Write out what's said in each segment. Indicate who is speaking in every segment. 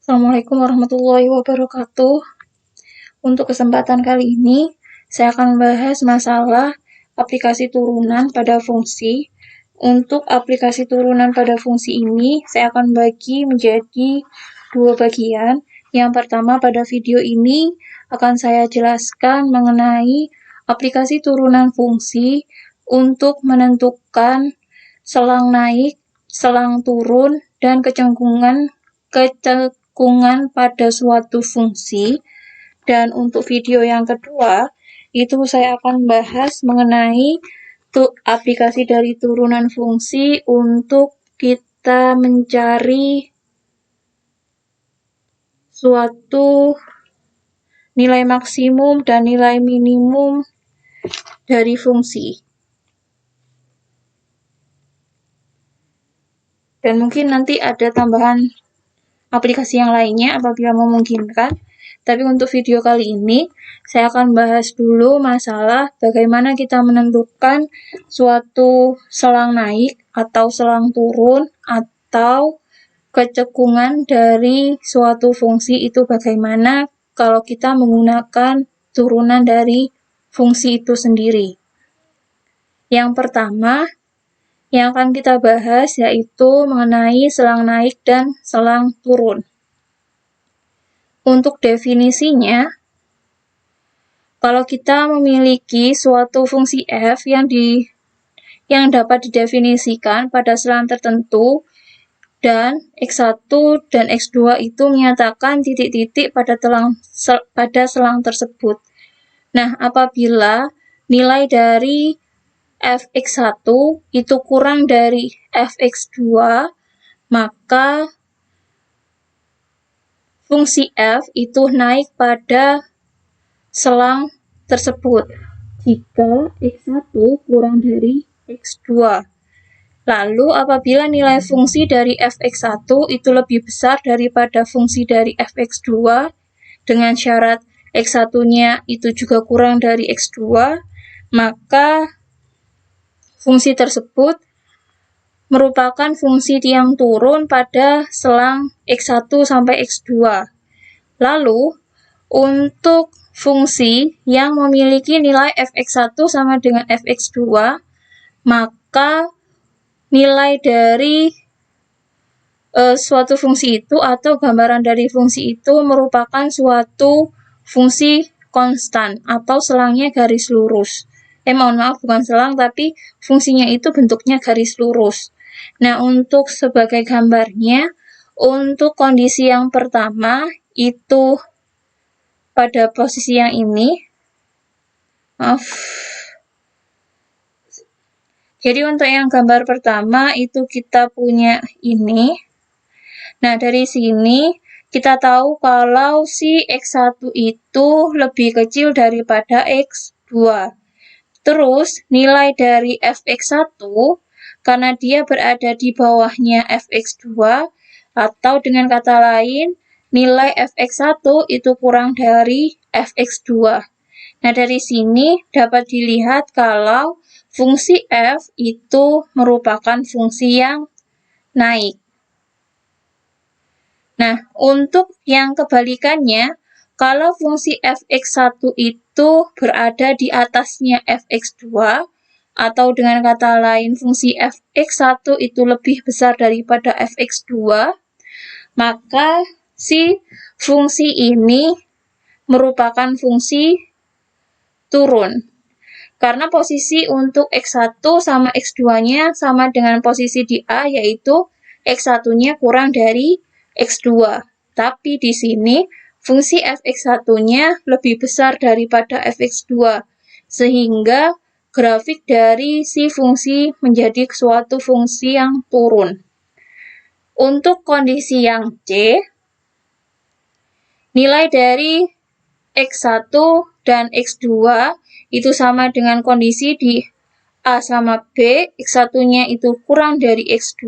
Speaker 1: Assalamualaikum warahmatullahi wabarakatuh. Untuk kesempatan kali ini, saya akan membahas masalah aplikasi turunan pada fungsi. Untuk aplikasi turunan pada fungsi ini, saya akan bagi menjadi dua bagian. Yang pertama, pada video ini akan saya jelaskan mengenai aplikasi turunan fungsi untuk menentukan selang naik, selang turun, dan kecengkungan pada suatu fungsi. Dan untuk video yang kedua, itu saya akan bahas mengenai aplikasi dari turunan fungsi untuk kita mencari suatu nilai maksimum dan nilai minimum dari fungsi. Dan mungkin nanti ada tambahan aplikasi yang lainnya apabila memungkinkan. Tapi untuk video kali ini, saya akan bahas dulu masalah bagaimana kita menentukan suatu selang naik atau selang turun atau kecekungan dari suatu fungsi itu bagaimana kalau kita menggunakan turunan dari fungsi itu sendiri. Yang pertama, yang akan kita bahas yaitu mengenai selang naik dan selang turun. Untuk definisinya, kalau kita memiliki suatu fungsi f yang dapat didefinisikan pada selang tertentu dan x1 dan x2 itu menyatakan titik-titik pada selang tersebut. Nah, apabila nilai dari fx1 itu kurang dari fx2, maka fungsi f itu naik pada selang tersebut jika x1 kurang dari x2. Lalu apabila nilai fungsi dari fx1 itu lebih besar daripada fungsi dari fx2 dengan syarat x1-nya itu juga kurang dari x2, maka fungsi tersebut merupakan fungsi yang turun pada selang x1 sampai x2. Lalu, untuk fungsi yang memiliki nilai fx1 sama dengan fx2, maka nilai dari suatu fungsi itu atau gambaran dari fungsi itu merupakan suatu fungsi konstan atau selangnya garis lurus. Mohon maaf, bukan selang, tapi fungsinya itu bentuknya garis lurus. Nah, untuk sebagai gambarnya, untuk kondisi yang pertama itu pada posisi yang ini. Jadi untuk yang gambar pertama itu kita punya ini. Nah, dari sini kita tahu kalau si x1 itu lebih kecil daripada x2. Terus nilai dari fx1 karena dia berada di bawahnya fx2 atau dengan kata lain nilai fx1 itu kurang dari fx2. Nah, dari sini dapat dilihat kalau fungsi f itu merupakan fungsi yang naik. Nah, untuk yang kebalikannya, kalau fungsi fx1 itu berada di atasnya fx2, atau dengan kata lain fungsi fx1 itu lebih besar daripada fx2, maka si fungsi ini merupakan fungsi turun. Karena posisi untuk x1 sama x2-nya sama dengan posisi di A, yaitu x1-nya kurang dari x2. Tapi di sini fungsi fx1-nya lebih besar daripada fx2, sehingga grafik dari si fungsi menjadi suatu fungsi yang turun. Untuk kondisi yang C, nilai dari x1 dan x2 itu sama dengan kondisi di A sama B, x1-nya itu kurang dari x2,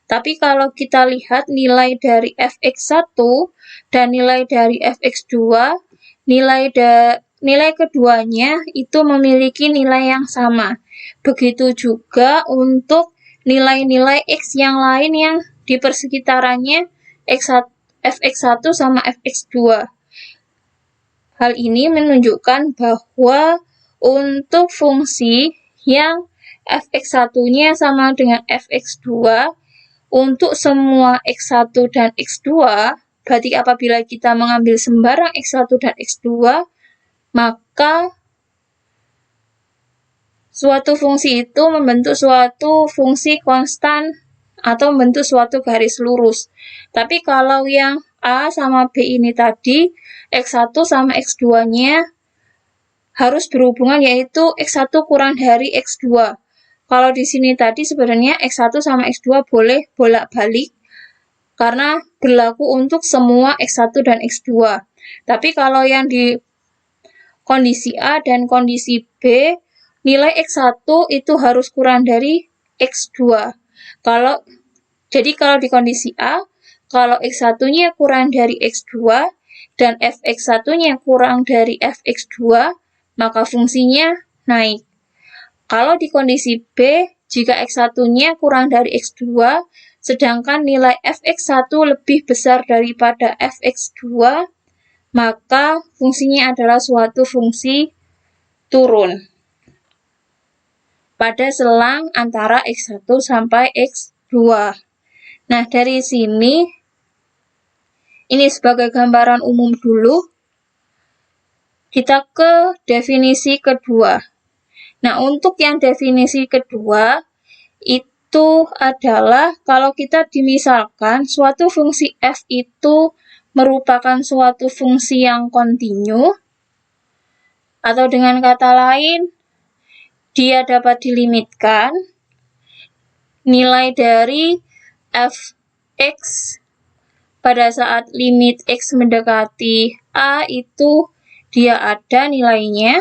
Speaker 1: tapi kalau kita lihat nilai dari fx1 dan nilai dari fx2, nilai keduanya itu memiliki nilai yang sama. Begitu juga untuk nilai-nilai x yang lain yang di persekitarannya fx1 sama fx2. Hal ini menunjukkan bahwa untuk fungsi yang fx1-nya sama dengan fx2, untuk semua x1 dan x2, berarti apabila kita mengambil sembarang x1 dan x2, maka suatu fungsi itu membentuk suatu fungsi konstan atau membentuk suatu garis lurus. Tapi kalau yang A sama B ini tadi, x1 sama x2-nya harus berhubungan, yaitu x1 kurang dari x2. Kalau di sini tadi sebenarnya x1 sama x2 boleh bolak-balik karena berlaku untuk semua x1 dan x2. Tapi kalau yang di kondisi A dan kondisi B, nilai x1 itu harus kurang dari x2. Jadi kalau di kondisi A, kalau x1-nya kurang dari x2 dan fx1-nya kurang dari fx2, maka fungsinya naik. Kalau di kondisi B, jika x1-nya kurang dari x2, sedangkan nilai fx1 lebih besar daripada fx2, maka fungsinya adalah suatu fungsi turun pada selang antara x1 sampai x2. Nah, dari sini, ini sebagai gambaran umum dulu, kita ke definisi kedua. Nah, untuk yang definisi kedua, itu adalah kalau kita dimisalkan suatu fungsi f itu merupakan suatu fungsi yang kontinu, atau dengan kata lain, dia dapat dilimitkan, nilai dari fx pada saat limit x mendekati A itu dia ada nilainya,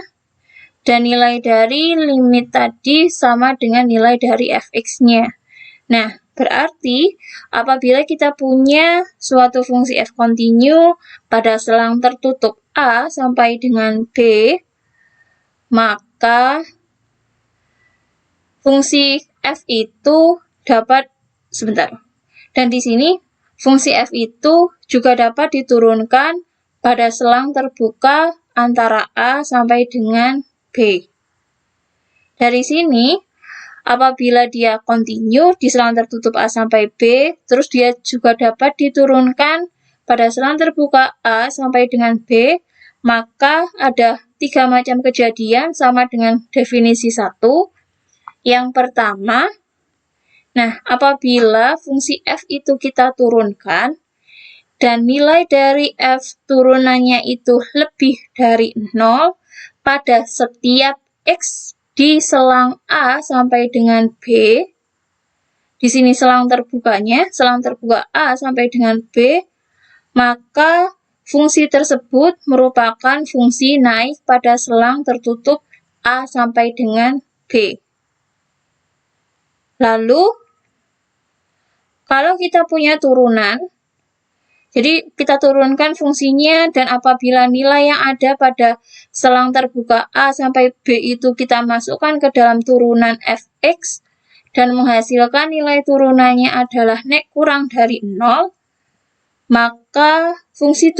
Speaker 1: dan nilai dari limit tadi sama dengan nilai dari fx-nya. Nah, berarti apabila kita punya suatu fungsi f kontinu pada selang tertutup A sampai dengan B, maka fungsi f itu dapat, dan di sini fungsi f itu juga dapat diturunkan pada selang terbuka antara A sampai dengan B. Dari sini, apabila dia kontinu di selang tertutup A sampai B, terus dia juga dapat diturunkan pada selang terbuka A sampai dengan B, maka ada 3 macam kejadian sama dengan definisi 1. Yang pertama, apabila fungsi f itu kita turunkan, dan nilai dari f turunannya itu lebih dari 0 pada setiap x di selang A sampai dengan B, di sini selang terbukanya, selang terbuka A sampai dengan B, maka fungsi tersebut merupakan fungsi naik pada selang tertutup A sampai dengan B. Lalu, kalau kita punya turunan, jadi kita turunkan fungsinya, dan apabila nilai yang ada pada selang terbuka A sampai B itu kita masukkan ke dalam turunan fx, dan menghasilkan nilai turunannya adalah kurang dari 0, maka fungsi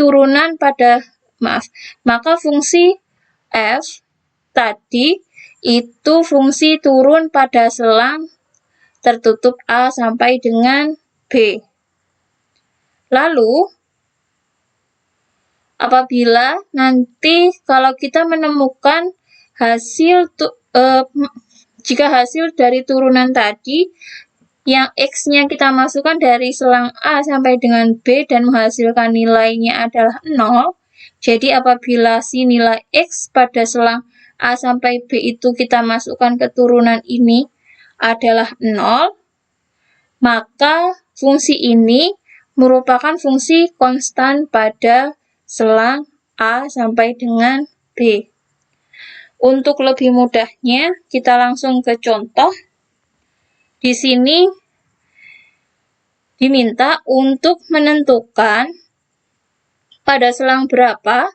Speaker 1: f tadi itu fungsi turun pada selang tertutup A sampai dengan B. Lalu, apabila nanti kalau kita menemukan jika hasil dari turunan tadi, yang x-nya kita masukkan dari selang A sampai dengan B dan menghasilkan nilainya adalah 0, jadi apabila si nilai x pada selang A sampai B itu kita masukkan ke turunan ini adalah 0, maka fungsi ini merupakan fungsi konstan pada selang A sampai dengan B. Untuk lebih mudahnya, kita langsung ke contoh. Di sini diminta untuk menentukan pada selang berapa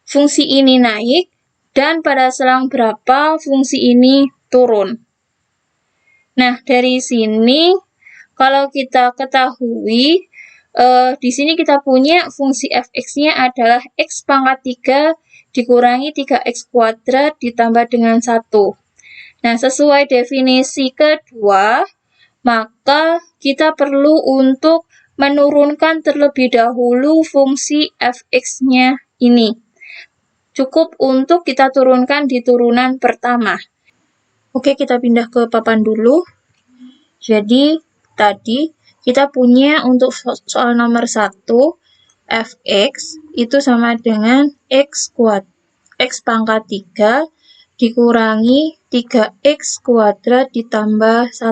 Speaker 1: fungsi ini naik dan pada selang berapa fungsi ini turun. Nah, dari sini kalau kita ketahui di sini kita punya fungsi fx-nya adalah x pangkat 3 dikurangi 3x kuadrat ditambah dengan 1. Nah, sesuai definisi kedua, maka kita perlu untuk menurunkan terlebih dahulu fungsi fx-nya ini. Cukup untuk kita turunkan di turunan pertama. Oke, kita pindah ke papan dulu. Jadi, tadi kita punya untuk soal nomor 1, fx itu sama dengan x pangkat 3 dikurangi 3x kuadrat ditambah 1.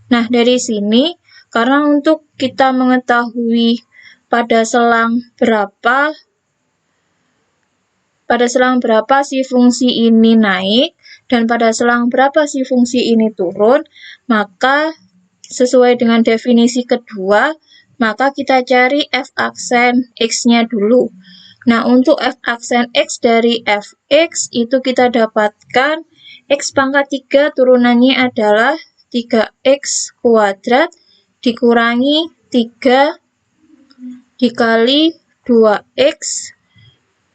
Speaker 1: Nah, dari sini, karena untuk kita mengetahui pada selang berapa si fungsi ini naik, dan pada selang berapa si fungsi ini turun, maka sesuai dengan definisi kedua, maka kita cari f aksen x-nya dulu. Nah, untuk f aksen x dari fx itu kita dapatkan x pangkat 3 turunannya adalah 3x kuadrat dikurangi 3 dikali 2x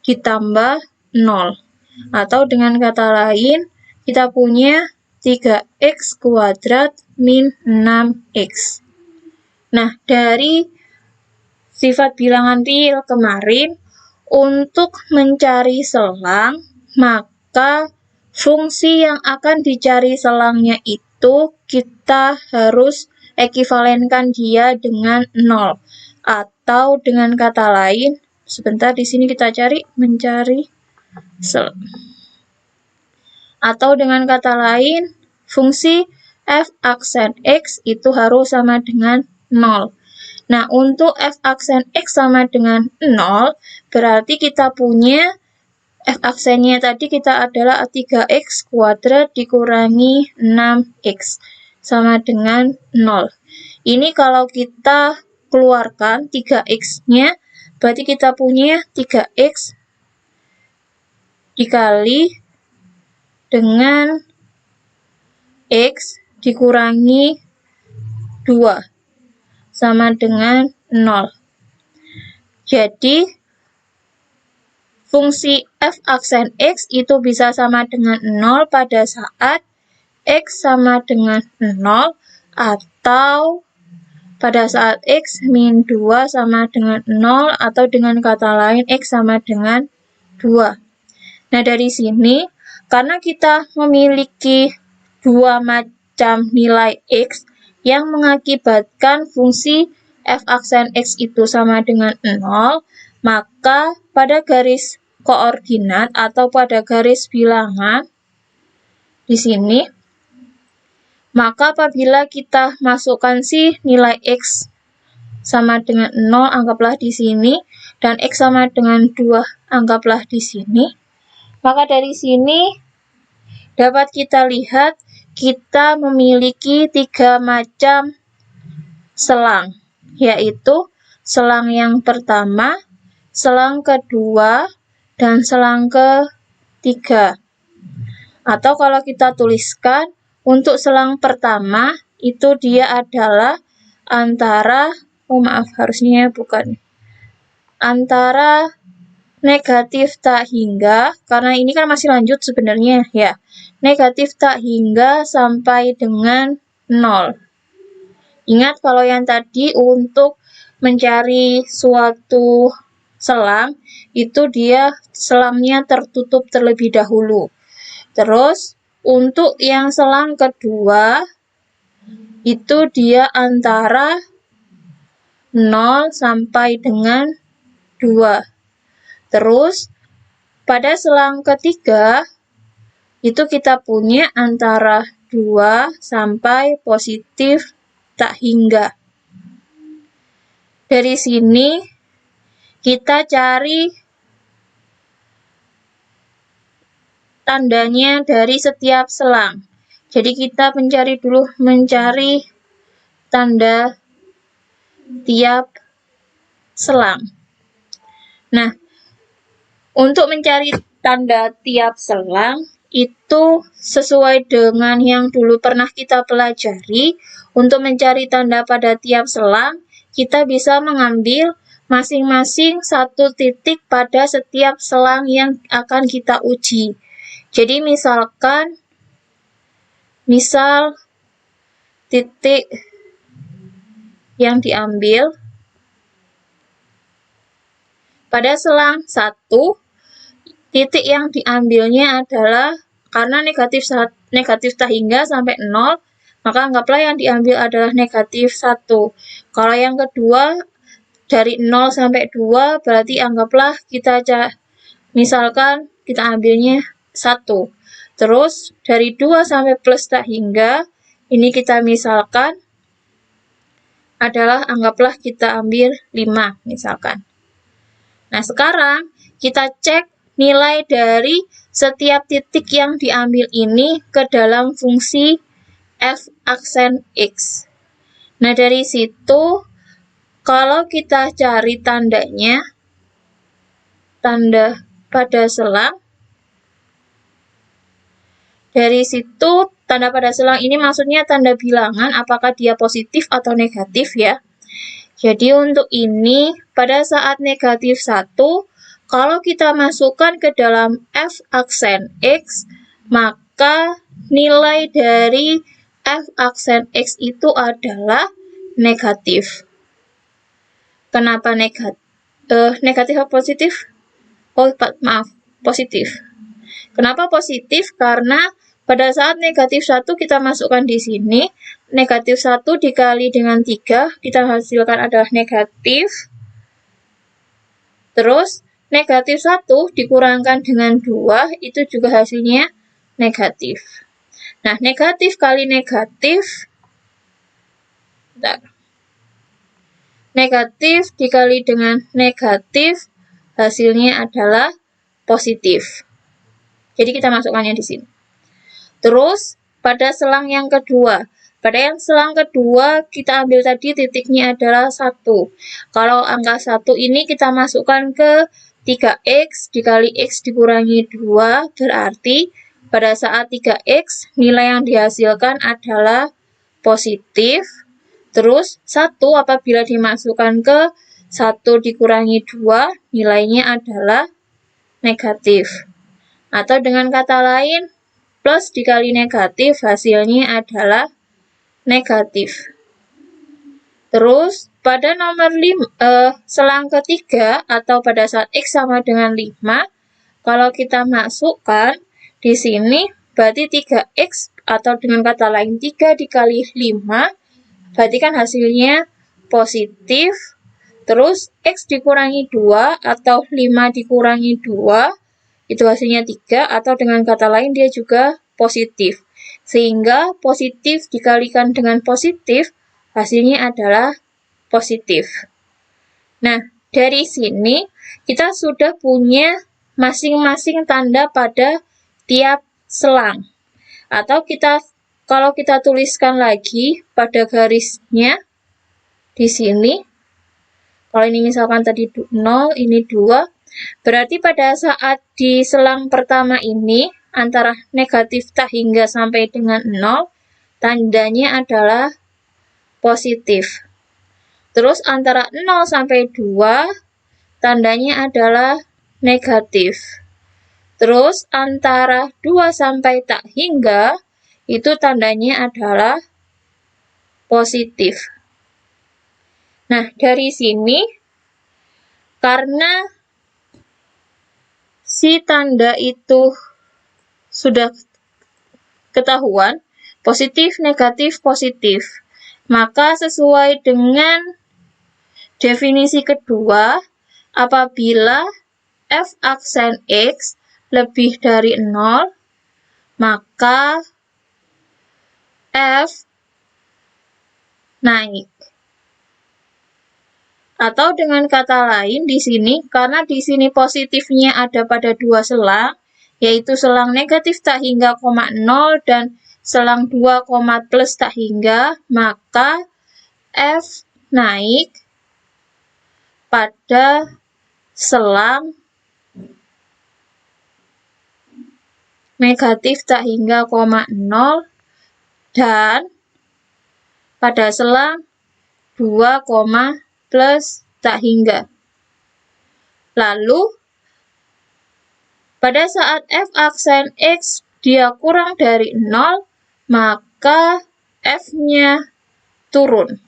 Speaker 1: ditambah 0. Atau dengan kata lain, kita punya 3x kuadrat min 6x. Nah, dari sifat bilangan real kemarin, untuk mencari selang, maka fungsi yang akan dicari selangnya itu kita harus ekivalenkan dia dengan 0. Atau dengan kata lain, sebentar di sini kita mencari selang. Atau dengan kata lain, fungsi f aksen x itu harus sama dengan 0. Nah, untuk f aksen x sama dengan 0, berarti kita punya f aksennya tadi kita adalah 3x kuadrat dikurangi 6x sama dengan 0. Ini kalau kita keluarkan 3x-nya, berarti kita punya 3x dikali dengan x dikurangi 2 sama dengan 0. Jadi, fungsi f aksen x itu bisa sama dengan 0 pada saat x sama dengan 0 atau pada saat x min 2 sama dengan 0 atau dengan kata lain x sama dengan 2. Nah, dari sini, karena kita memiliki dua macam nilai x yang mengakibatkan fungsi f aksen x itu sama dengan 0, maka pada garis koordinat atau pada garis bilangan di sini, maka apabila kita masukkan si nilai x sama dengan 0, anggaplah di sini, dan x sama dengan 2, anggaplah di sini, maka dari sini dapat kita lihat kita memiliki 3 macam selang, yaitu selang yang pertama, selang kedua, dan selang ketiga. Atau kalau kita tuliskan, untuk selang pertama, itu dia adalah antara, antara negatif tak hingga, karena ini kan masih lanjut sebenarnya ya, negatif tak hingga sampai dengan 0. Ingat kalau yang tadi untuk mencari suatu selang, itu dia selangnya tertutup terlebih dahulu. Terus, untuk yang selang kedua, itu dia antara 0 sampai dengan 2. Terus, pada selang ketiga, itu kita punya antara 2 sampai positif tak hingga. Dari sini, kita cari tandanya dari setiap selang. Jadi, kita mencari tanda tiap selang. Nah, untuk mencari tanda tiap selang, itu sesuai dengan yang dulu pernah kita pelajari. Untuk mencari tanda pada tiap selang, kita bisa mengambil masing-masing satu titik pada setiap selang yang akan kita uji. Jadi misal titik yang diambil pada selang 1, titik yang diambilnya adalah karena negatif tak hingga sampai 0, maka anggaplah yang diambil adalah negatif 1. Kalau yang kedua dari 0 sampai 2, berarti anggaplah misalkan kita ambilnya 1. Terus dari 2 sampai plus tak hingga, ini kita misalkan adalah anggaplah kita ambil 5 misalkan. Nah, sekarang kita cek nilai dari setiap titik yang diambil ini ke dalam fungsi f aksen x. Nah, dari situ kalau kita cari tandanya, tanda pada selang, dari situ tanda pada selang ini maksudnya tanda bilangan apakah dia positif atau negatif ya. Jadi untuk ini pada saat negatif 1, kalau kita masukkan ke dalam f aksen x, maka nilai dari f aksen x itu adalah negatif. Kenapa negatif atau positif? Oh, maaf, positif. Kenapa positif? Karena pada saat negatif 1 kita masukkan di sini, negatif 1 dikali dengan 3, kita hasilkan adalah negatif. Terus, negatif 1 dikurangkan dengan 2, itu juga hasilnya negatif. Nah, negatif kali negatif, negatif dikali dengan negatif, hasilnya adalah positif. Jadi kita masukkannya di sini. Terus, pada selang yang kedua. Pada yang selang kedua, kita ambil tadi titiknya adalah 1. Kalau angka 1 ini kita masukkan ke 3x dikali x dikurangi 2, berarti pada saat 3x, nilai yang dihasilkan adalah positif. Terus, 1 apabila dimasukkan ke 1 dikurangi 2, nilainya adalah negatif. Atau dengan kata lain, plus dikali negatif, hasilnya adalah negatif. Terus, pada nomor selang ketiga, atau pada saat x sama dengan 5, kalau kita masukkan di sini, berarti 3x, atau dengan kata lain 3 dikali 5, berarti kan hasilnya positif. Terus, x dikurangi 2, atau 5 dikurangi 2, itu hasilnya 3, atau dengan kata lain dia juga positif. Sehingga positif dikalikan dengan positif, hasilnya adalah positif. Nah, dari sini kita sudah punya masing-masing tanda pada tiap selang. Atau kalau kita tuliskan lagi pada garisnya di sini, kalau ini misalkan tadi 0, ini 2, berarti pada saat di selang pertama ini, antara negatif tak hingga sampai dengan 0, tandanya adalah positif. Terus antara 0 sampai 2, tandanya adalah negatif. Terus antara 2 sampai tak hingga, itu tandanya adalah positif. Nah, dari sini, karena si tanda itu sudah ketahuan, positif, negatif, positif. Maka sesuai dengan definisi kedua, apabila f aksen x lebih dari 0, maka f naik. Atau dengan kata lain di sini, karena di sini positifnya ada pada dua selang, yaitu selang negatif tak hingga, 0 dan selang 2, plus tak hingga, maka f naik pada selang negatif tak hingga, 0 dan pada selang 2, plus tak hingga. Lalu, pada saat f aksen X dia kurang dari 0, maka f-nya turun.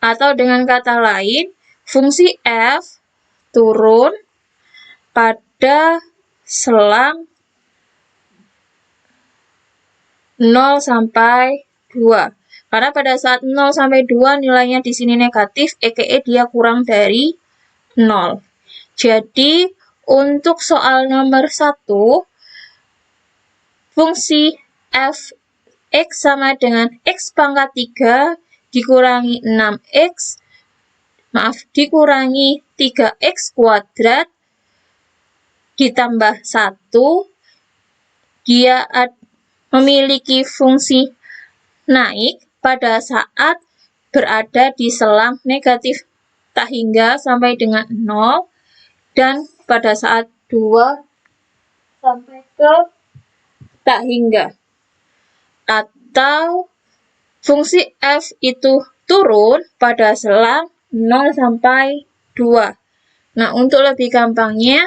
Speaker 1: Atau dengan kata lain, fungsi f turun pada selang 0 sampai 2. Karena pada saat 0 sampai 2 nilainya di sini negatif, dia kurang dari 0. Jadi, untuk soal nomor 1, fungsi f X sama dengan X pangkat 3 dikurangi 6X, dikurangi 3X kuadrat ditambah 1, dia memiliki fungsi naik pada saat berada di selang negatif tak hingga sampai dengan 0, dan pada saat 2 sampai ke tak hingga. Atau fungsi f itu turun pada selang 0 sampai 2. Nah, untuk lebih gampangnya,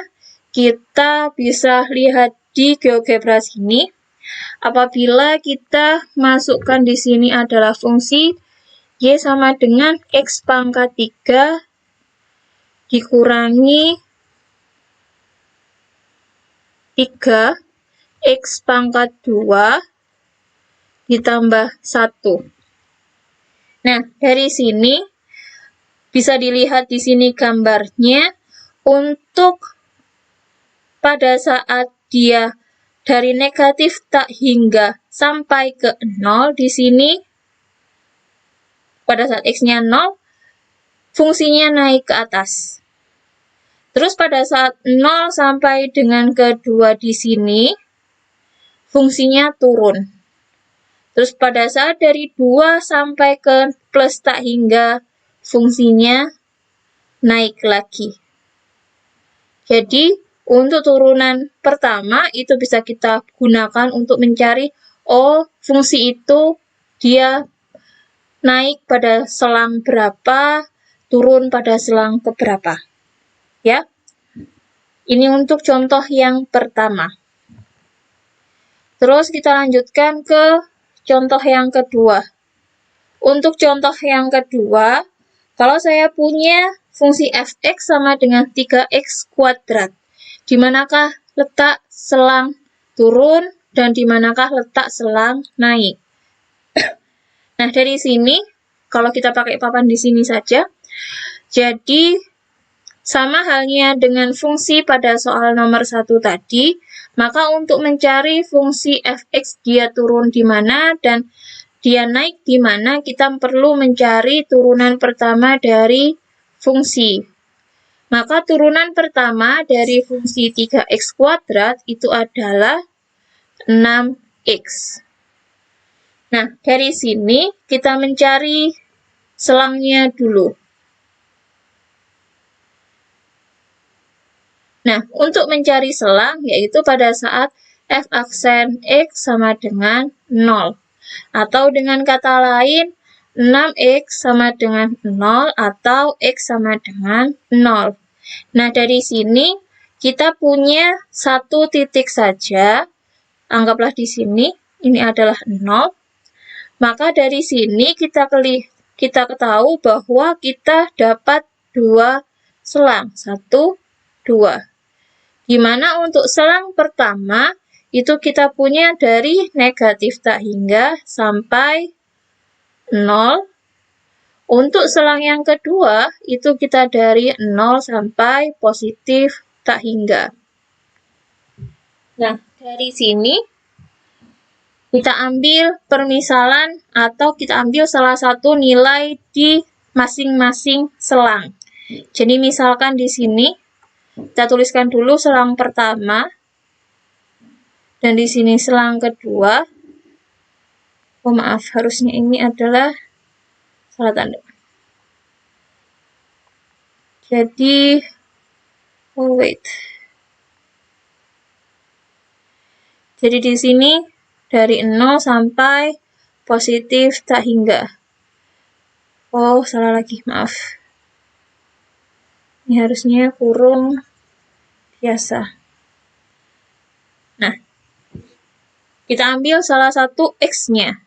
Speaker 1: kita bisa lihat di GeoGebra sini. Apabila kita masukkan di sini adalah fungsi y sama dengan x pangkat 3 dikurangi 3 x pangkat 2 ditambah 1. Nah, dari sini bisa dilihat di sini gambarnya, untuk pada saat dia dari negatif tak hingga sampai ke 0 di sini, pada saat x-nya 0, fungsinya naik ke atas. Terus pada saat 0 sampai dengan kedua di sini, fungsinya turun. Terus pada saat dari 2 sampai ke plus tak hingga, fungsinya naik lagi. Jadi, untuk turunan pertama, itu bisa kita gunakan untuk mencari, fungsi itu dia naik pada selang berapa, turun pada selang keberapa. Ya, ini untuk contoh yang pertama. Terus kita lanjutkan ke contoh yang kedua. Untuk contoh yang kedua, kalau saya punya fungsi f(x) sama dengan 3x kuadrat, di manakah letak selang turun dan di manakah letak selang naik? Nah, dari sini, kalau kita pakai papan di sini saja, jadi sama halnya dengan fungsi pada soal nomor 1 tadi, maka untuk mencari fungsi f(x) dia turun di mana dan dia naik di mana, kita perlu mencari turunan pertama dari fungsi. Maka turunan pertama dari fungsi 3x kuadrat itu adalah 6x. Nah, dari sini kita mencari selangnya dulu. Nah, untuk mencari selang, yaitu pada saat f aksen x sama dengan 0. Atau dengan kata lain, 6x sama dengan 0 atau x sama dengan 0. Nah, dari sini kita punya satu titik saja. Anggaplah di sini, ini adalah 0. Maka dari sini kita tahu bahwa kita dapat 2 selang. 1, 2. Di mana untuk selang pertama, itu kita punya dari negatif tak hingga sampai 0. Untuk selang yang kedua, itu kita dari 0 sampai positif tak hingga. Nah, dari sini, kita ambil permisalan atau kita ambil salah satu nilai di masing-masing selang. Jadi, misalkan di sini, kita tuliskan dulu selang pertama, dan di sini selang kedua. Maaf, harusnya ini adalah salah tanda. Jadi, Jadi di sini dari 0 sampai positif tak hingga. Oh, salah lagi, maaf. Ini harusnya kurung biasa. Nah, kita ambil salah satu X-nya.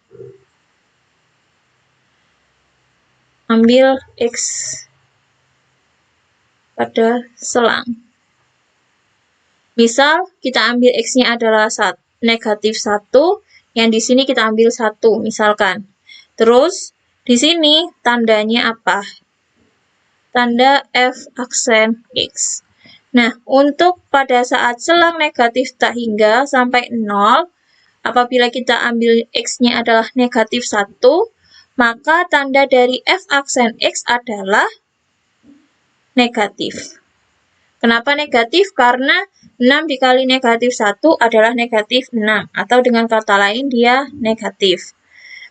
Speaker 1: Ambil X pada selang. Misal, kita ambil X-nya adalah negatif 1, yang di sini kita ambil 1, misalkan. Terus, di sini tandanya apa? Tanda F aksen X. Nah, untuk pada saat selang negatif tak hingga sampai 0, apabila kita ambil X-nya adalah negatif 1, maka tanda dari F aksen X adalah negatif. Kenapa negatif? Karena 6 dikali negatif 1 adalah negatif 6. Atau dengan kata lain, dia negatif.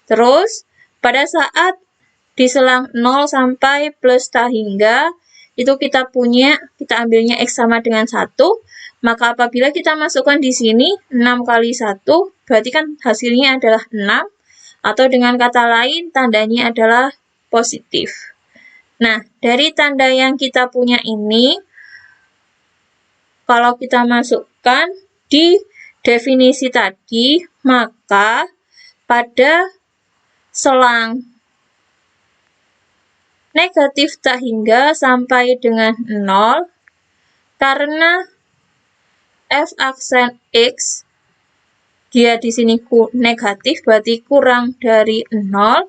Speaker 1: Terus, pada saat diselang 0 sampai plus tak hingga, itu kita ambilnya X sama dengan 1. Maka apabila kita masukkan di sini, 6 kali 1, berarti kan hasilnya adalah 6. Atau dengan kata lain, tandanya adalah positif. Nah, dari tanda yang kita punya ini, kalau kita masukkan di definisi tadi, maka pada selang negatif tak hingga sampai dengan 0, karena F aksen X dia di sini negatif, berarti kurang dari 0,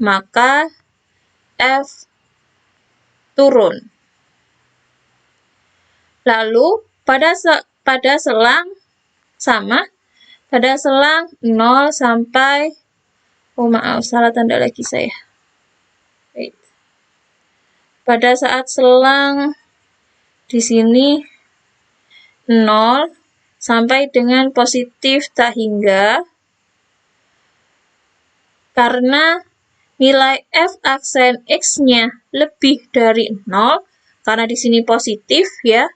Speaker 1: maka F turun. Lalu pada selang sama, pada selang 0 sampai, oh maaf, salah tanda lagi saya. Wait. Pada saat selang di sini 0 sampai dengan positif tak hingga, karena nilai F aksen X-nya lebih dari 0, karena di sini positif ya,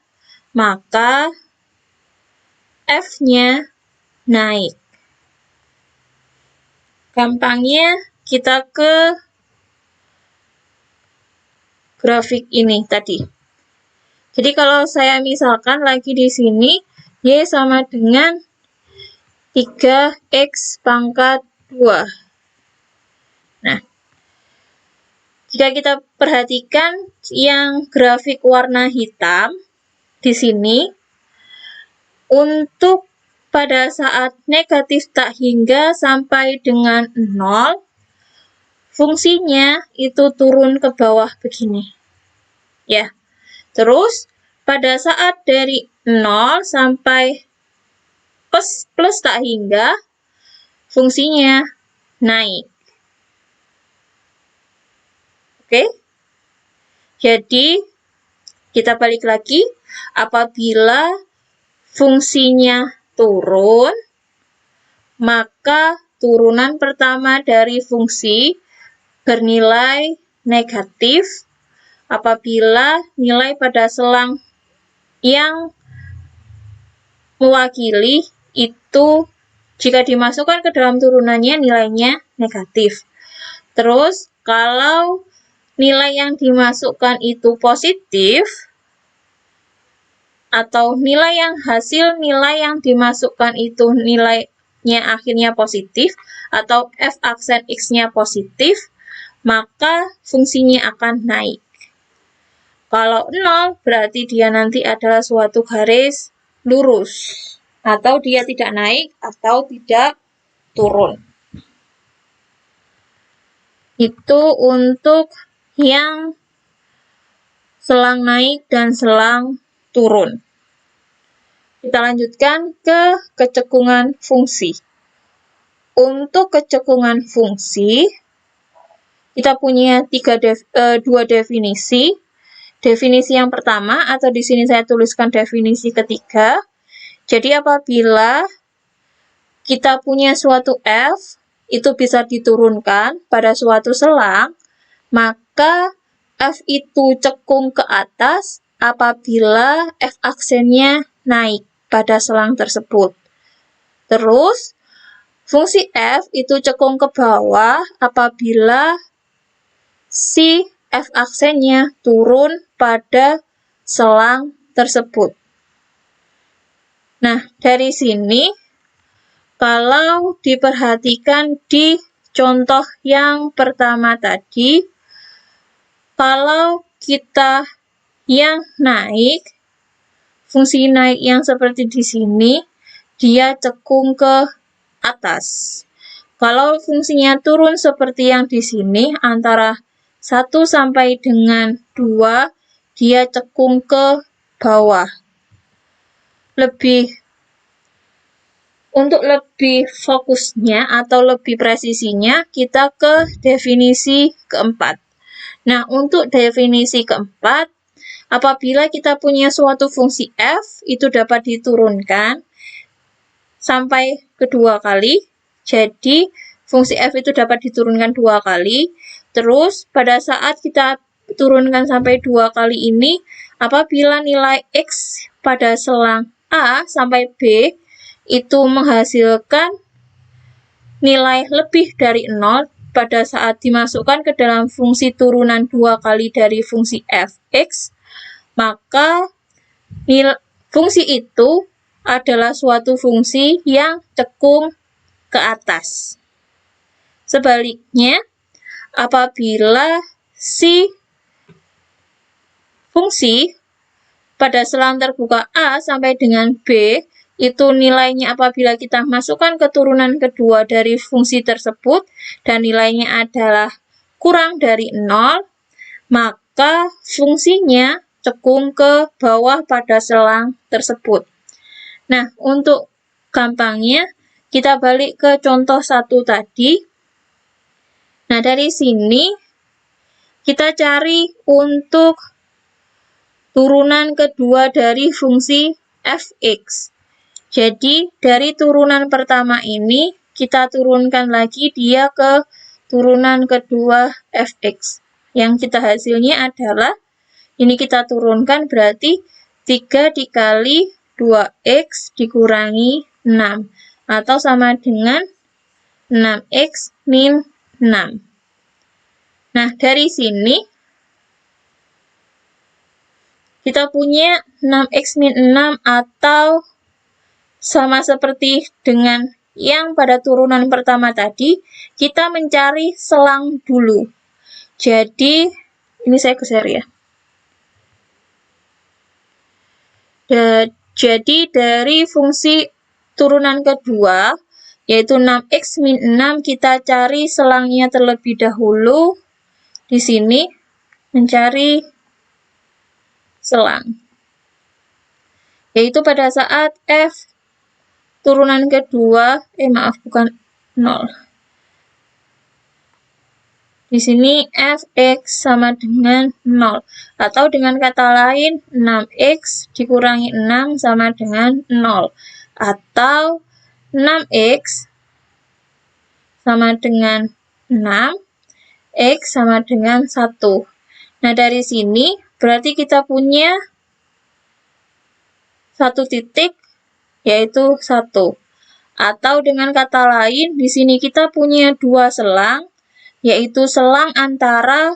Speaker 1: maka F-nya naik. Gampangnya kita ke grafik ini tadi. Jadi kalau saya misalkan lagi di sini, Y sama dengan 3X pangkat 2. Nah, jika kita perhatikan yang grafik warna hitam di sini, untuk pada saat negatif tak hingga sampai dengan 0, fungsinya itu turun ke bawah begini. Ya. Terus, pada saat dari 0 sampai plus tak hingga, fungsinya naik. Oke? Jadi, kita balik lagi. Apabila fungsinya turun, maka turunan pertama dari fungsi bernilai negatif apabila nilai pada selang yang mewakili itu jika dimasukkan ke dalam turunannya nilainya negatif. Terus kalau nilai yang dimasukkan itu positif atau hasil nilai yang dimasukkan itu nilainya akhirnya positif atau F aksen X-nya positif, maka fungsinya akan naik. Kalau 0, berarti dia nanti adalah suatu garis lurus. Atau dia tidak naik, atau tidak turun. Itu untuk yang selang naik dan selang turun. Kita lanjutkan ke kecekungan fungsi. Untuk kecekungan fungsi, kita punya dua definisi. Definisi yang pertama, atau di sini saya tuliskan definisi ketiga. Jadi apabila kita punya suatu F, itu bisa diturunkan pada suatu selang, maka F itu cekung ke atas apabila F aksennya naik pada selang tersebut. Terus, fungsi F itu cekung ke bawah apabila si f aksennya turun pada selang tersebut. Nah, dari sini, kalau diperhatikan di contoh yang pertama tadi, kalau kita yang naik, fungsi naik yang seperti di sini, dia cekung ke atas. Kalau fungsinya turun seperti yang di sini, antara 1 sampai dengan 2, dia cekung ke bawah. Untuk lebih fokusnya atau lebih presisinya, kita ke definisi keempat. Nah, untuk definisi keempat, apabila kita punya suatu fungsi f, itu dapat diturunkan sampai kedua kali. Jadi, fungsi f itu dapat diturunkan 2 kali. Terus, pada saat kita turunkan sampai 2 kali ini, apabila nilai x pada selang A sampai B itu menghasilkan nilai lebih dari 0 pada saat dimasukkan ke dalam fungsi turunan 2 kali dari fungsi f(x), maka fungsi itu adalah suatu fungsi yang cekung ke atas. Sebaliknya, apabila si fungsi pada selang terbuka A sampai dengan B itu nilainya apabila kita masukkan ke turunan kedua dari fungsi tersebut dan nilainya adalah kurang dari 0, maka fungsinya cekung ke bawah pada selang tersebut. Nah, untuk gampangnya, kita balik ke contoh 1 tadi. Nah, dari sini kita cari untuk turunan kedua dari fungsi f(x). Jadi, dari turunan pertama ini, kita turunkan lagi dia ke turunan kedua f(x). Yang kita hasilnya adalah, ini kita turunkan berarti 3 dikali 2x dikurangi 6. Atau sama dengan 6x min 6. Nah, dari sini, kita punya 6x min 6 atau sama seperti dengan yang pada turunan pertama tadi, kita mencari selang dulu. Jadi, ini saya geser ya. Jadi, dari fungsi turunan kedua, yaitu 6x min 6, kita cari selangnya terlebih dahulu. Di sini, mencari selang. Yaitu pada saat f turunan kedua, bukan 0. Di sini f(x) sama dengan 0. Atau dengan kata lain, 6x dikurangi 6 sama dengan 0. Atau 6x sama dengan 6, x sama dengan 1. Nah, dari sini berarti kita punya satu titik, yaitu 1. Atau dengan kata lain, di sini kita punya 2 selang, yaitu selang antara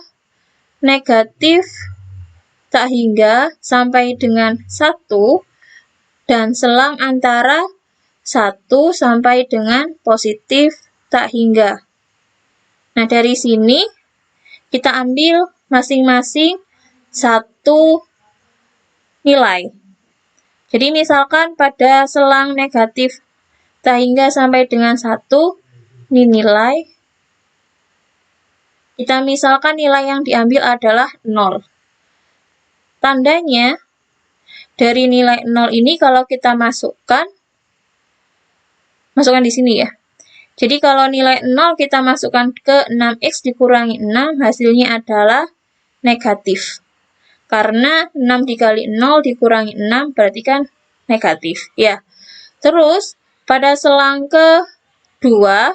Speaker 1: negatif tak hingga sampai dengan 1, dan selang antara 1 sampai dengan positif tak hingga. Nah, dari sini kita ambil masing-masing satu nilai. Jadi, misalkan pada selang negatif tak hingga sampai dengan 1, ini nilai. Kita misalkan nilai yang diambil adalah 0. Tandanya, dari nilai 0 ini kalau kita masukkan di sini ya. Jadi, kalau nilai 0 kita masukkan ke 6x dikurangi 6, hasilnya adalah negatif. Karena 6 dikali 0 dikurangi 6 berarti kan negatif. Ya. Terus, pada selang kedua,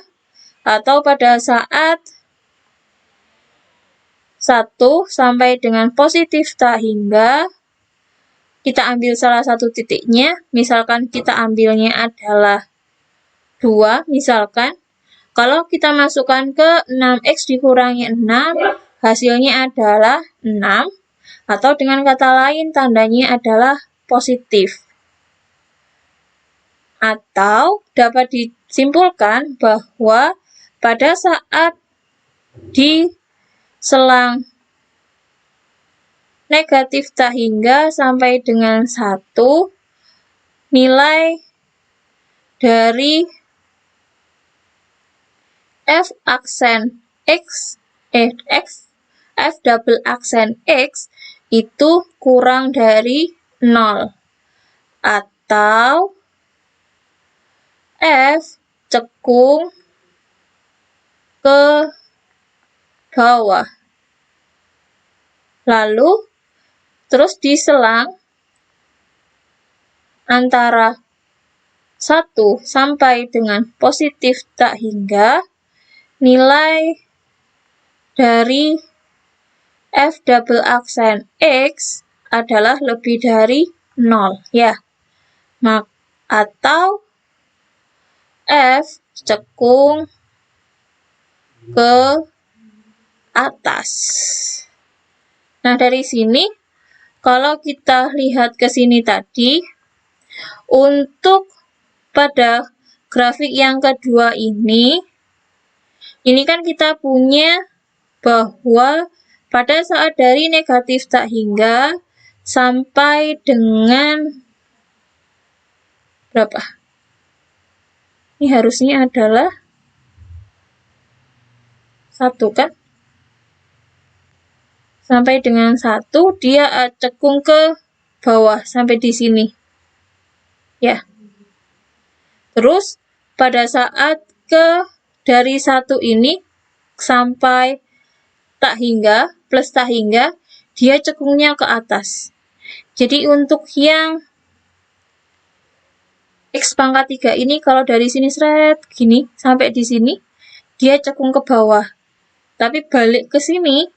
Speaker 1: atau pada saat 1 sampai dengan positif tak hingga, kita ambil salah satu titiknya, misalkan kita ambilnya adalah 2, misalkan. Kalau kita masukkan ke 6x dikurangi 6, hasilnya adalah 6, atau dengan kata lain tandanya adalah positif. Atau dapat disimpulkan bahwa pada saat di selang negatif tak hingga sampai dengan 1, nilai dari f aksen x, f double aksen x itu kurang dari 0, atau f cekung ke bawah. Lalu terus diselang antara 1 sampai dengan positif tak hingga, nilai dari f double aksen x adalah lebih dari 0, ya. Atau f cekung ke atas. Nah, dari sini kalau kita lihat ke sini tadi, untuk pada grafik yang kedua ini kan kita punya bahwa pada saat dari negatif tak hingga sampai dengan berapa? Ini harusnya adalah 1 kan? Sampai dengan 1 dia cekung ke bawah sampai di sini. Ya. Terus pada saat dari 1 ini sampai tak hingga, plus tak hingga, dia cekungnya ke atas. Jadi untuk yang x pangkat 3 ini kalau dari sini seret gini sampai di sini, dia cekung ke bawah. Tapi balik ke sini,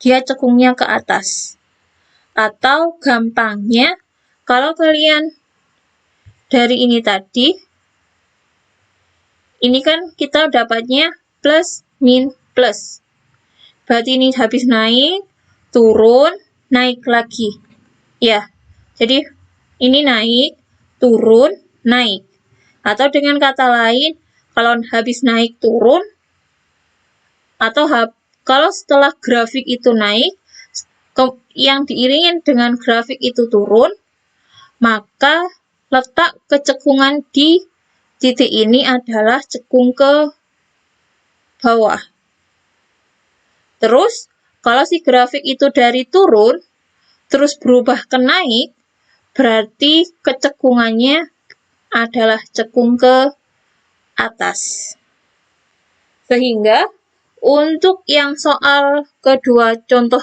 Speaker 1: dia cekungnya ke atas. Atau gampangnya, kalau kalian dari ini tadi, ini kan kita dapatnya plus, min, plus. Berarti ini habis naik, turun, naik lagi. Ya, jadi ini naik, turun, naik. Atau dengan kata lain, kalau habis naik, turun, atau kalau setelah grafik itu naik, yang diiringin dengan grafik itu turun, maka letak kecekungan di titik ini adalah cekung ke bawah. Terus, kalau si grafik itu dari turun, terus berubah ke naik, berarti kecekungannya adalah cekung ke atas. Sehingga, untuk yang soal kedua contoh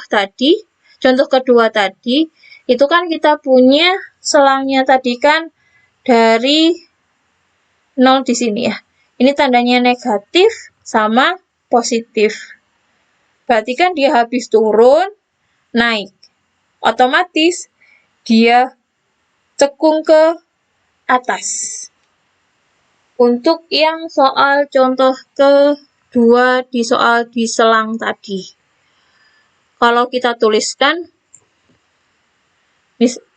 Speaker 1: kedua tadi, itu kan kita punya selangnya tadi kan dari 0 di sini ya. Ini tandanya negatif sama positif. Berarti kan dia habis turun, naik. Otomatis dia cekung ke atas. Untuk yang soal contoh kedua di soal di selang tadi. Kalau kita tuliskan,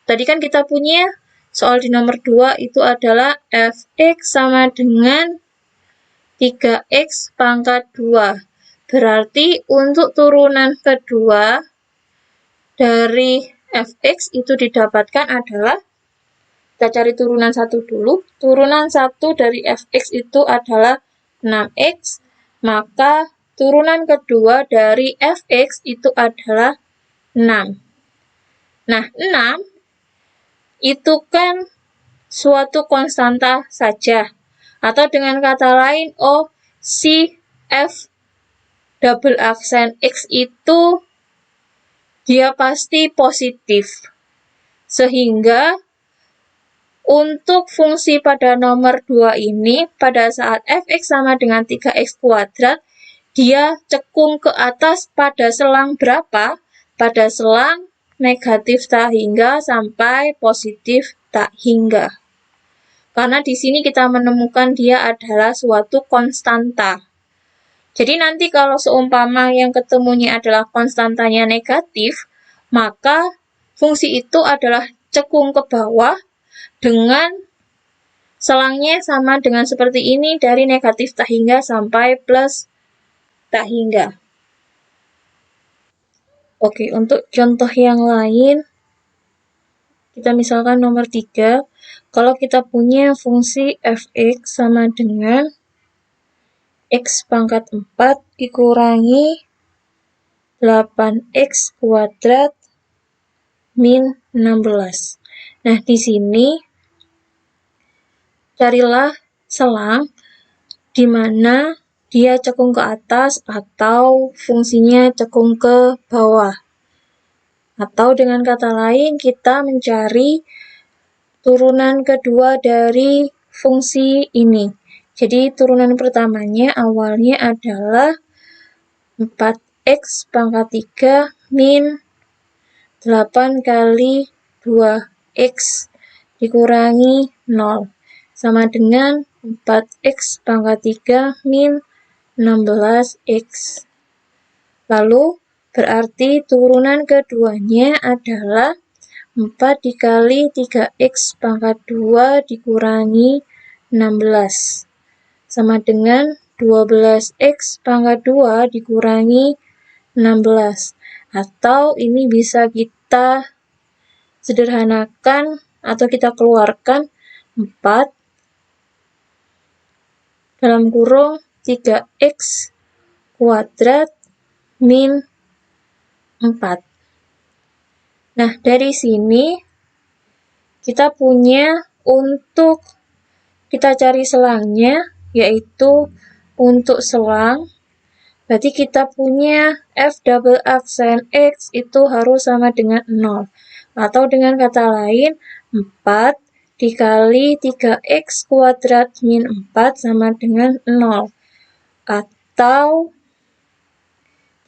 Speaker 1: tadi kan kita punya soal di nomor 2 itu adalah fx sama dengan 3x pangkat 2. Berarti untuk turunan kedua dari fx itu didapatkan adalah, kita cari turunan 1 dulu. Turunan 1 dari fx itu adalah 6x, maka turunan kedua dari fx itu adalah 6. Nah, 6 itu kan suatu konstanta saja. Atau dengan kata lain, si f double aksen x itu dia pasti positif. Sehingga untuk fungsi pada nomor 2 ini, pada saat fx sama dengan 3x kuadrat, dia cekung ke atas pada selang berapa? Pada selang negatif tak hingga sampai positif tak hingga. Karena di sini kita menemukan dia adalah suatu konstanta. Jadi nanti kalau seumpama yang ketemunya adalah konstantanya negatif, maka fungsi itu adalah cekung ke bawah dengan selangnya sama dengan seperti ini dari negatif tak hingga sampai plus tak hingga. Oke, untuk contoh yang lain, kita misalkan nomor 3, kalau kita punya fungsi fx sama dengan x pangkat 4 dikurangi 8x kuadrat min 16. Nah, di sini carilah selang di mana dia cekung ke atas atau fungsinya cekung ke bawah. Atau dengan kata lain, kita mencari turunan kedua dari fungsi ini. Jadi turunan pertamanya awalnya adalah 4x pangkat 3 min 8 kali 2x dikurangi 0 sama dengan 4x pangkat 3 min 16x. Lalu berarti turunan keduanya adalah 4 dikali 3x pangkat 2 dikurangi 16 sama dengan 12x pangkat 2 dikurangi 16. Atau ini bisa kita sederhanakan atau kita keluarkan 4 dalam kurung 3x kuadrat min 4. Nah, dari sini kita punya untuk kita cari selangnya, yaitu untuk selang, berarti kita punya f double aksen x itu harus sama dengan 0. Atau dengan kata lain, 4 dikali 3x kuadrat min 4 sama dengan 0. Atau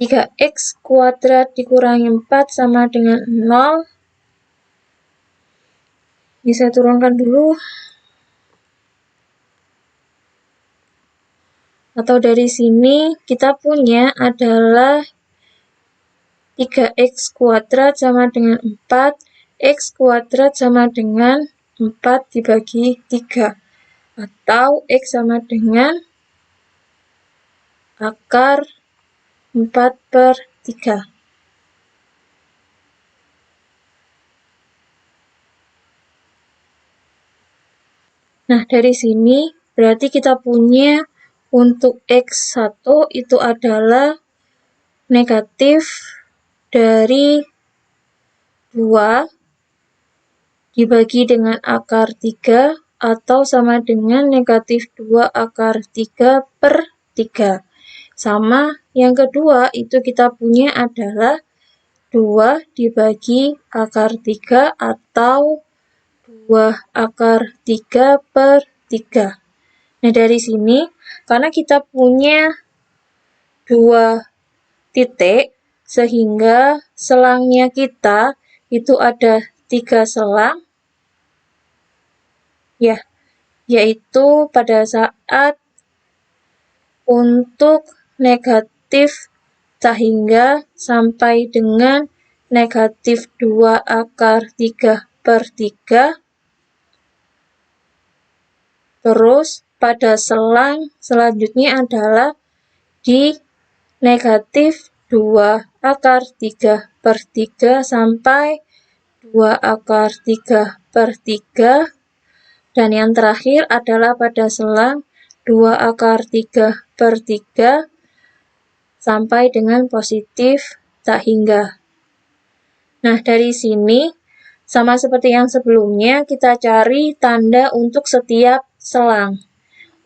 Speaker 1: 3x kuadrat dikurangi 4 sama dengan 0. Bisa turunkan dulu. Atau dari sini kita punya adalah 3x kuadrat sama dengan 4, x kuadrat sama dengan 4 dibagi 3. Atau x sama dengan akar 4/3. Nah, dari sini berarti kita punya untuk x1 itu adalah negatif dari 2 dibagi dengan akar 3 atau sama dengan negatif 2 akar 3/3. Sama yang kedua itu kita punya adalah 2 dibagi akar 3 atau 2 akar 3/3. Nah, dari sini, karena kita punya 2 titik, sehingga selangnya kita itu ada 3 selang, ya, yaitu pada saat untuk negatif tak hingga sampai dengan negatif 2 akar 3/3. Terus pada selang selanjutnya adalah di negatif 2 akar 3/3 sampai 2 akar 3/3. Dan yang terakhir adalah pada selang 2 akar 3/3 sampai dengan positif tak hingga. Nah, dari sini sama seperti yang sebelumnya, kita cari tanda untuk setiap selang.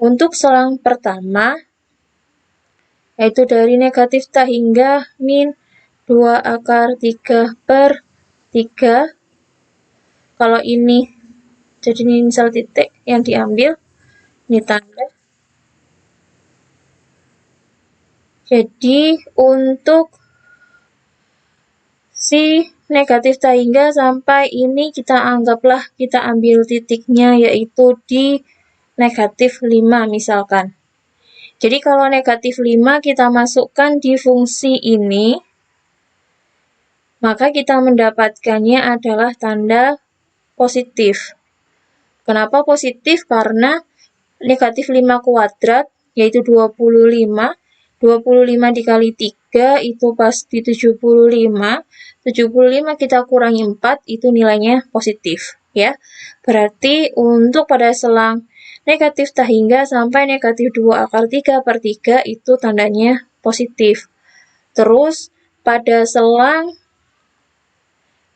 Speaker 1: Untuk selang pertama, yaitu dari negatif tak hingga min 2 akar 3/3. Kalau ini jadi ini misal titik yang diambil, ini tanda. Jadi untuk si negatif tak hingga sampai ini kita anggaplah kita ambil titiknya yaitu di negatif 5 misalkan. Jadi kalau negatif 5 kita masukkan di fungsi ini, maka kita mendapatkannya adalah tanda positif. Kenapa positif? Karena negatif 5 kuadrat, yaitu 25. 25 dikali 3 itu pasti 75. 75 kita kurangi 4 itu nilainya positif, ya. Berarti untuk pada selang negatif tak hingga sampai negatif 2 akar 3 per 3 itu tandanya positif. Terus pada selang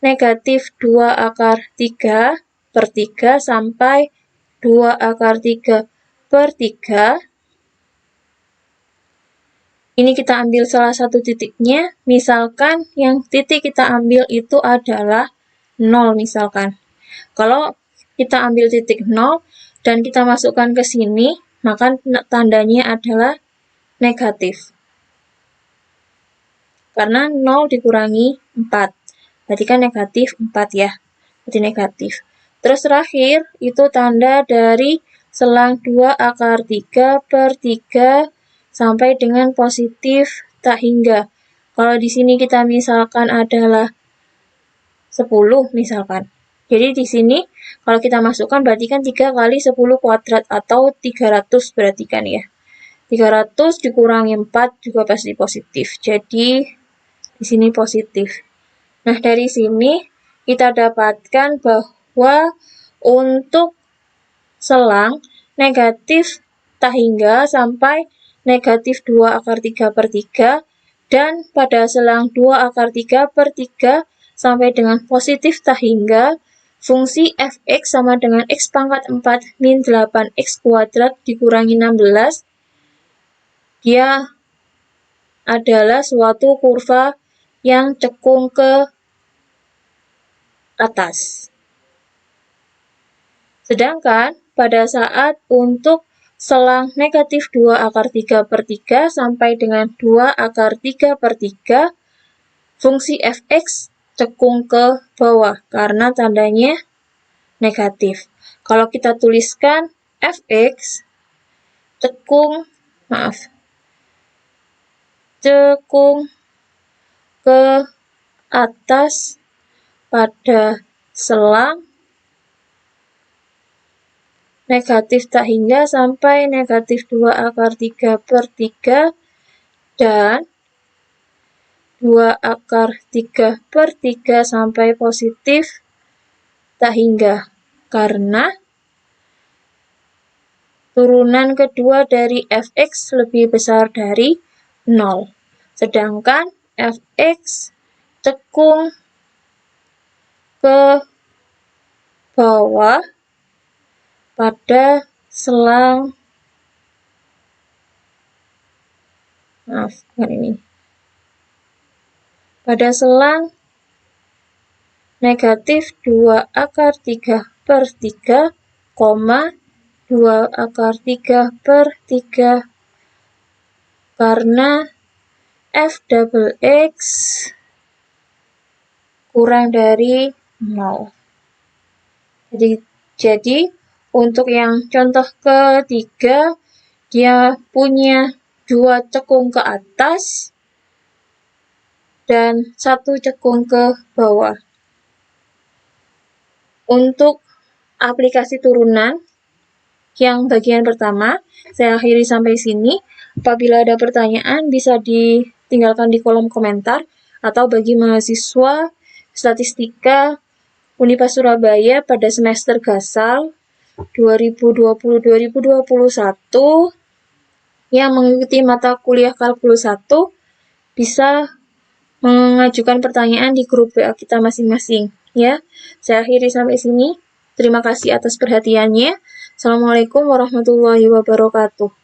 Speaker 1: negatif 2 akar 3 per 3 sampai 2 akar 3 per 3, ini kita ambil salah satu titiknya, misalkan yang titik kita ambil itu adalah 0 misalkan. Kalau kita ambil titik 0 dan kita masukkan ke sini, maka tandanya adalah negatif. Karena 0 dikurangi 4, berarti kan negatif 4 ya, berarti negatif. Terus terakhir, itu tanda dari selang 2 akar 3 per 3 sampai dengan positif tak hingga. Kalau di sini kita misalkan adalah 10 misalkan. Jadi di sini kalau kita masukkan berarti kan 3 kali 10 kuadrat atau 300 berarti kan ya. 300 dikurangi 4 juga pasti positif. Jadi di sini positif. Nah, dari sini kita dapatkan bahwa untuk selang negatif tak hingga sampai negatif 2 akar 3 per 3, dan pada selang 2 akar 3 per 3 sampai dengan positif tak hingga, fungsi fx sama dengan x pangkat 4 min 8x kuadrat dikurangi 16, dia adalah suatu kurva yang cekung ke atas. Sedangkan pada saat untuk selang negatif 2 akar 3 per 3 sampai dengan 2 akar 3 per 3, fungsi fx cekung ke bawah karena tandanya negatif. Kalau kita tuliskan fx cekung ke atas pada selang negatif tak hingga sampai negatif 2 akar 3 per 3 dan 2 akar 3 per 3 sampai positif tak hingga, karena turunan kedua dari fx lebih besar dari 0. Sedangkan fx cekung ke bawah pada selang pada selang negatif 2 akar 3 per 3, 2 akar 3 per 3 karena f double x kurang dari 0. Jadi untuk yang contoh ketiga, dia punya 2 cekung ke atas dan 1 cekung ke bawah. Untuk aplikasi turunan yang bagian pertama, saya akhiri sampai sini. Apabila ada pertanyaan, bisa ditinggalkan di kolom komentar, atau bagi mahasiswa statistika Univers Surabaya pada semester Gasal 2020-2021 yang mengikuti mata kuliah kalkulus 1 bisa mengajukan pertanyaan di grup WA kita masing-masing, ya. Saya akhiri sampai sini. Terima kasih atas perhatiannya. Assalamualaikum warahmatullahi wabarakatuh.